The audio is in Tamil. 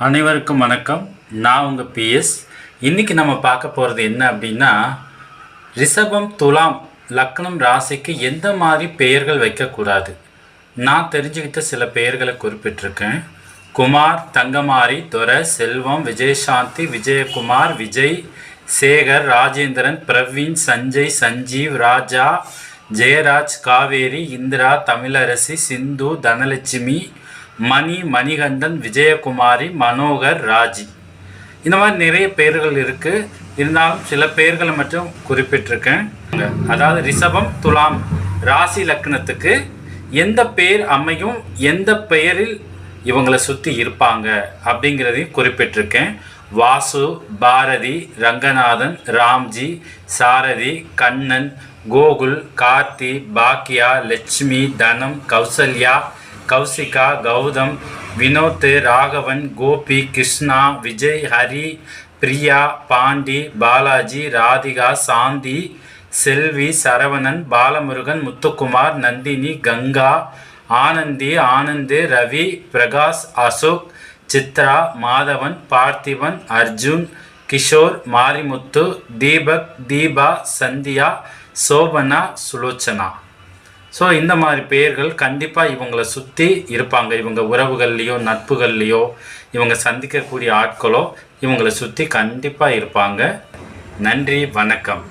அனைவருக்கும் வணக்கம். நான் உங்கள் பிஎஸ். இன்றைக்கி நம்ம பார்க்க போகிறது என்ன அப்படின்னா, ரிஷபம், துலாம் லக்னம் ராசிக்கு எந்த மாதிரி பெயர்கள் வைக்கக்கூடாது. நான் தெரிஞ்சுக்கிட்ட சில பெயர்களை குறிப்பிட்டிருக்கேன். குமார், தங்கமாரி, துரை, செல்வம், விஜயசாந்தி, விஜயகுமார், விஜய், சேகர், ராஜேந்திரன், பிரவீன், சஞ்சய், சஞ்சீவ், ராஜா, ஜெயராஜ், காவேரி, இந்திரா, தமிழரசி, சிந்து, தனலட்சுமி, மணி, மணிகண்டன், விஜயகுமாரி, மனோகர், ராஜி. இந்த மாதிரி நிறைய பெயர்கள் இருக்குது. இருந்தாலும் சில பெயர்களை மட்டும் குறிப்பிட்டிருக்கேன். அதாவது ரிஷபம், துலாம் ராசி லக்னத்துக்கு எந்த பெயர் அமையும், எந்த பெயரில் இவங்களை சுற்றி இருப்பாங்க அப்படிங்கிறதையும் குறிப்பிட்டிருக்கேன். வாசு, பாரதி, ரங்கநாதன், ராம்ஜி, சாரதி, கண்ணன், கோகுல், கார்த்தி, பாக்கியா, லட்சுமி, தனம், கௌசல்யா, கௌசிகா, கௌதம், வினோத், ராகவன், கோபி, கிருஷ்ணா, விஜய், ஹரி, பிரியா, பாண்டி, பாலாஜி, ராதிகா, சாந்தி, செல்வி, சரவணன், பாலமுருகன், முத்துக்குமார், நந்தினி, கங்கா, ஆனந்தி, ஆனந்த், ரவி, பிரகாஷ், அசோக், சித்ரா, மாதவன், பார்த்திபன், அர்ஜுன், கிஷோர், மாரிமுத்து, தீபக், தீபா, சந்தியா, சோபனா, சுலோச்சனா. ஸோ இந்த மாதிரி பெயர்கள் கண்டிப்பாக இவங்களை சுற்றி இருப்பாங்க. இவங்க உறவுகள்லேயோ நட்புகள்லேயோ இவங்க சந்திக்கக்கூடிய ஆட்களோ இவங்களை சுற்றி கண்டிப்பாக இருப்பாங்க. நன்றி, வணக்கம்.